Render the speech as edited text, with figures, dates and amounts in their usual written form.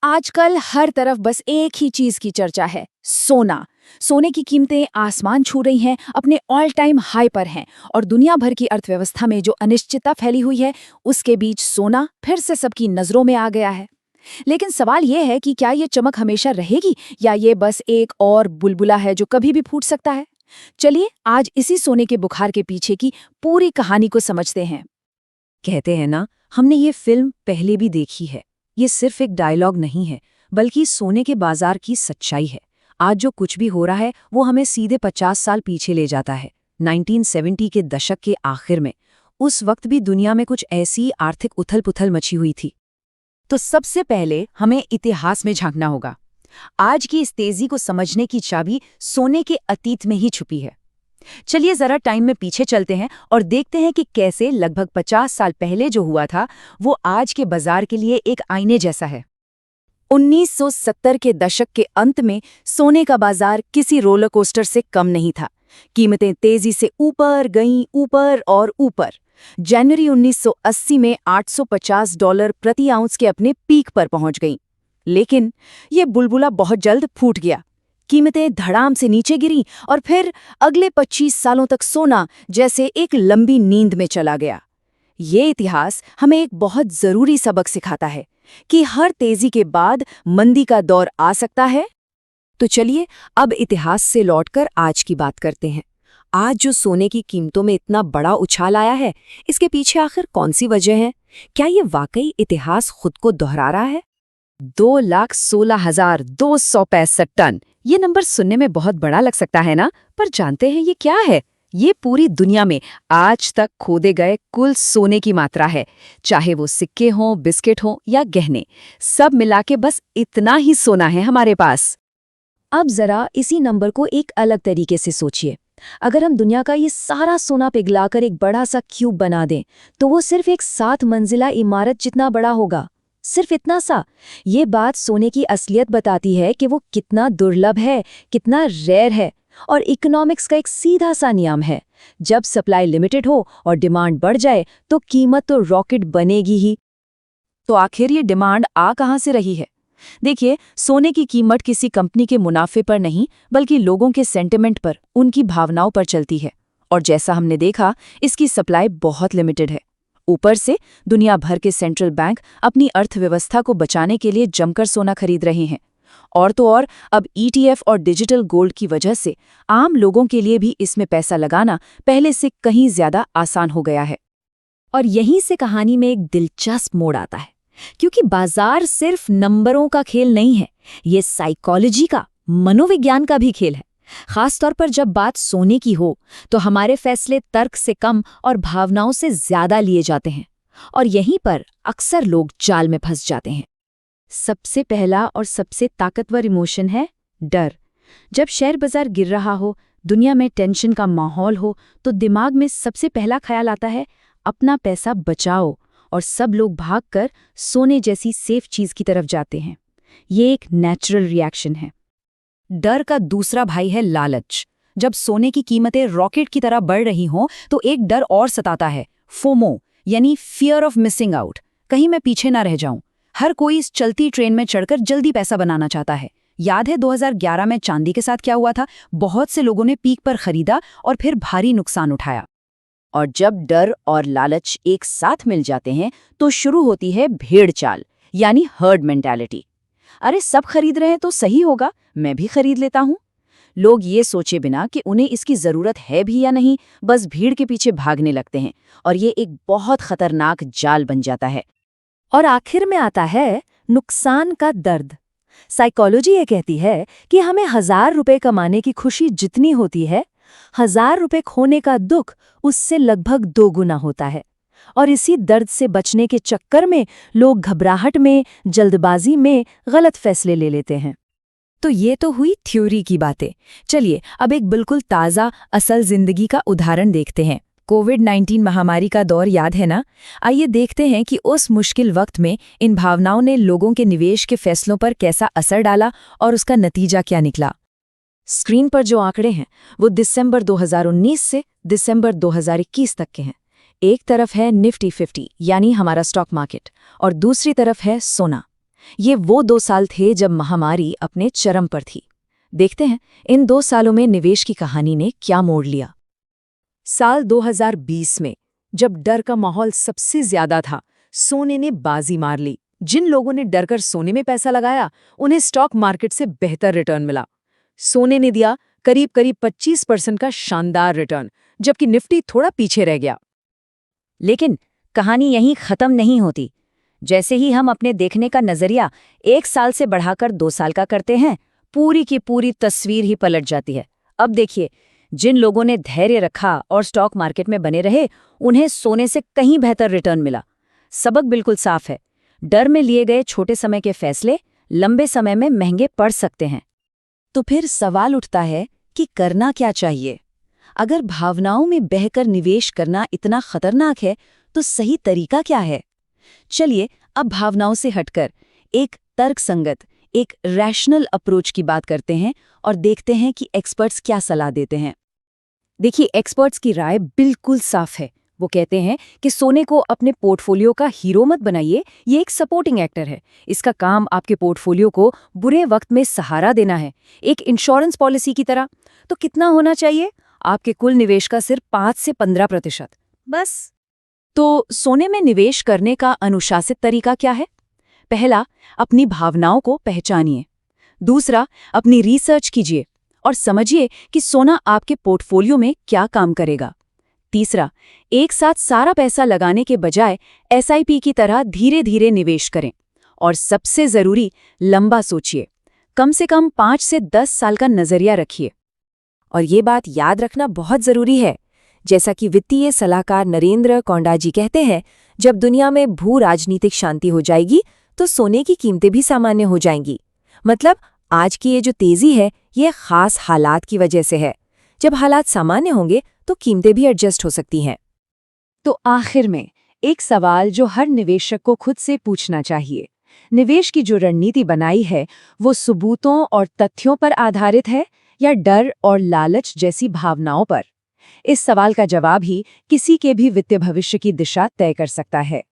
आजकल हर तरफ बस एक ही चीज की चर्चा है, सोना। सोने की कीमतें आसमान छू रही हैं, अपने ऑल टाइम हाई पर हैं और दुनिया भर की अर्थव्यवस्था में जो अनिश्चितता फैली हुई है, उसके बीच सोना फिर से सबकी नजरों में आ गया है। लेकिन सवाल ये है कि क्या ये चमक हमेशा रहेगी या ये बस एक और बुलबुला है जो कभी भी फूट सकता है। चलिए आज इसी सोने के बुखार के पीछे की पूरी कहानी को समझते हैं। कहते हैं ना, हमने ये फिल्म पहले भी देखी है। ये सिर्फ एक डायलॉग नहीं है, बल्कि सोने के बाजार की सच्चाई है। आज जो कुछ भी हो रहा है वो हमें सीधे 50 साल पीछे ले जाता है, 1970 के दशक के आखिर में। उस वक्त भी दुनिया में कुछ ऐसी आर्थिक उथल-पुथल मची हुई थी। तो सबसे पहले हमें इतिहास में झांकना होगा। आज की इस तेजी को समझने की चाबी सोने के अतीत में ही छुपी है। चलिए जरा टाइम में पीछे चलते हैं और देखते हैं कि कैसे लगभग 50 साल पहले जो हुआ था वो आज के बाजार के लिए एक आईने जैसा है। 1970 के दशक के अंत में सोने का बाजार किसी रोलर कोस्टर से कम नहीं था। कीमतें तेजी से ऊपर गईं, ऊपर और ऊपर। जनवरी 1980 में $850 प्रति आउंस के अपने पीक पर पहुंच गईं। लेकिन ये बुलबुला बहुत जल्द फूट गया। कीमतें धड़ाम से नीचे गिरीं और फिर अगले 25 सालों तक सोना जैसे एक लंबी नींद में चला गया। ये इतिहास हमें एक बहुत जरूरी सबक सिखाता है कि हर तेजी के बाद मंदी का दौर आ सकता है। तो चलिए अब इतिहास से लौटकर आज की बात करते हैं। आज जो सोने की कीमतों में इतना बड़ा उछाल आया है, इसके पीछे आखिर कौन सी वजह है? क्या ये वाकई इतिहास खुद को दोहरा रहा है? 2,16,265 टन। ये नंबर सुनने में बहुत बड़ा लग सकता है ना, पर जानते हैं ये क्या है? ये पूरी दुनिया में आज तक खोदे गए कुल सोने की मात्रा है। चाहे वो सिक्के हों, बिस्किट हों या गहने, सब मिला के बस इतना ही सोना है हमारे पास। अब जरा इसी नंबर को एक अलग तरीके से सोचिए। अगर हम दुनिया का ये सारा सोना पिघलाकर एक बड़ा सा क्यूब बना दें, तो वो सिर्फ एक 7 मंजिला इमारत जितना बड़ा होगा। सिर्फ इतना सा। ये बात सोने की असलियत बताती है कि वो कितना दुर्लभ है, कितना रेयर है। और इकोनॉमिक्स का एक सीधा सा नियम है, जब सप्लाई लिमिटेड हो और डिमांड बढ़ जाए तो कीमत तो रॉकेट बनेगी ही। तो आखिर ये डिमांड आ कहाँ से रही है? देखिए, सोने की कीमत किसी कंपनी के मुनाफे पर नहीं, बल्कि लोगों के सेंटिमेंट पर, उनकी भावनाओं पर चलती है। और जैसा हमने देखा, इसकी सप्लाई बहुत लिमिटेड है। ऊपर से दुनिया भर के सेंट्रल बैंक अपनी अर्थव्यवस्था को बचाने के लिए जमकर सोना खरीद रहे हैं। और तो और अब ETF और डिजिटल गोल्ड की वजह से आम लोगों के लिए भी इसमें पैसा लगाना पहले से कहीं ज्यादा आसान हो गया है। और यहीं से कहानी में एक दिलचस्प मोड़ आता है, क्योंकि बाजार सिर्फ नंबरों का खेल नहीं है, ये साइकोलॉजी का, मनोविज्ञान का भी खेल है। खासतौर पर जब बात सोने की हो तो हमारे फैसले तर्क से कम और भावनाओं से ज्यादा लिए जाते हैं, और यहीं पर अक्सर लोग जाल में फंस जाते हैं। सबसे पहला और सबसे ताकतवर इमोशन है डर। जब शेयर बाजार गिर रहा हो, दुनिया में टेंशन का माहौल हो, तो दिमाग में सबसे पहला ख्याल आता है अपना पैसा बचाओ, और सब लोग भागकर सोने जैसी सेफ चीज की तरफ जाते हैं। ये एक नेचुरल रिएक्शन है। डर का दूसरा भाई है लालच। जब सोने की कीमतें रॉकेट की तरह बढ़ रही हों तो एक डर और सताता है, फोमो, यानी फियर ऑफ मिसिंग आउट। कहीं मैं पीछे ना रह जाऊं। हर कोई इस चलती ट्रेन में चढ़कर जल्दी पैसा बनाना चाहता है। याद है 2011 में चांदी के साथ क्या हुआ था? बहुत से लोगों ने पीक पर खरीदा और फिर भारी नुकसान उठाया। और जब डर और लालच एक साथ मिल जाते हैं तो शुरू होती है भेड़ चाल, यानी हर्ड मेंटालिटी। अरे सब खरीद रहे हैं तो सही होगा, मैं भी खरीद लेता हूं। लोग ये सोचे बिना कि उन्हें इसकी जरूरत है भी या नहीं, बस भीड़ के पीछे भागने लगते हैं, और ये एक बहुत खतरनाक जाल बन जाता है। और आखिर में आता है नुकसान का दर्द। साइकोलॉजी ये कहती है कि हमें 1000 रुपए कमाने की खुशी जितनी होती है, 1000 रुपए खोने का दुख उससे लगभग 2 गुना होता है। और इसी दर्द से बचने के चक्कर में लोग घबराहट में, जल्दबाजी में गलत फैसले ले लेते हैं। तो ये तो हुई थ्योरी की बातें। चलिए अब एक बिल्कुल ताज़ा असल जिंदगी का उदाहरण देखते हैं। कोविड-19 महामारी का दौर याद है ना? आइए देखते हैं कि उस मुश्किल वक्त में इन भावनाओं ने लोगों के निवेश के फैसलों पर कैसा असर डाला और उसका नतीजा क्या निकला। स्क्रीन पर जो आंकड़े हैं वो दिसंबर 2019 से दिसंबर 2021 तक के हैं। एक तरफ है निफ्टी 50 यानी हमारा स्टॉक मार्केट, और दूसरी तरफ है सोना। ये वो 2 साल थे जब महामारी अपने चरम पर थी। देखते हैं इन 2 सालों में निवेश की कहानी ने क्या मोड़ लिया। साल 2020 में जब डर का माहौल सबसे ज्यादा था, सोने ने बाजी मार ली। जिन लोगों ने डरकर सोने में पैसा लगाया, उन्हें स्टॉक मार्केट से बेहतर रिटर्न मिला। सोने ने दिया करीब 25% का शानदार रिटर्न, जबकि निफ्टी थोड़ा पीछे रह गया। लेकिन कहानी यहीं खत्म नहीं होती। जैसे ही हम अपने देखने का नजरिया 1 साल से बढ़ाकर 2 साल का करते हैं, पूरी की पूरी तस्वीर ही पलट जाती है। अब देखिए, जिन लोगों ने धैर्य रखा और स्टॉक मार्केट में बने रहे, उन्हें सोने से कहीं बेहतर रिटर्न मिला। सबक बिल्कुल साफ है, डर में लिए गए छोटे समय के फैसले लंबे समय में महंगे पड़ सकते हैं। तो फिर सवाल उठता है कि करना क्या चाहिए? अगर भावनाओं में बहकर निवेश करना इतना खतरनाक है, तो सही तरीका क्या है? चलिए अब भावनाओं से हटकर एक तर्कसंगत, एक रैशनल अप्रोच की बात करते हैं और देखते हैं कि एक्सपर्ट्स क्या सलाह देते हैं। देखिए, एक्सपर्ट्स की राय बिल्कुल साफ है। वो कहते हैं कि सोने को अपने पोर्टफोलियो का हीरो मत बनाइए, ये एक सपोर्टिंग एक्टर है। इसका काम आपके पोर्टफोलियो को बुरे वक्त में सहारा देना है, एक इंश्योरेंस पॉलिसी की तरह। तो कितना होना चाहिए? आपके कुल निवेश का सिर्फ 5 से 15%, बस। तो सोने में निवेश करने का अनुशासित तरीका क्या है? पहला, अपनी भावनाओं को पहचानिए। दूसरा, अपनी रिसर्च कीजिए और समझिए कि सोना आपके पोर्टफोलियो में क्या काम करेगा। तीसरा, एक साथ सारा पैसा लगाने के बजाय एसआईपी की तरह धीरे धीरे निवेश करें। और सबसे जरूरी, लंबा सोचिए, कम से कम 5 से 10 साल का नजरिया रखिए। और ये बात याद रखना बहुत जरूरी है, जैसा कि वित्तीय सलाहकार नरेंद्र कोंडाजी कहते हैं, जब दुनिया में भू राजनीतिक शांति हो जाएगी तो सोने की कीमतें भी सामान्य हो जाएंगी। मतलब आज की ये जो तेजी है, ये खास हालात की वजह से है। जब हालात सामान्य होंगे तो कीमतें भी एडजस्ट हो सकती हैं। तो आखिर में एक सवाल जो हर निवेशक को खुद से पूछना चाहिए, निवेश की जो रणनीति बनाई है वो सबूतों और तथ्यों पर आधारित है या डर और लालच जैसी भावनाओं पर? इस सवाल का जवाब ही किसी के भी वित्तीय भविष्य की दिशा तय कर सकता है।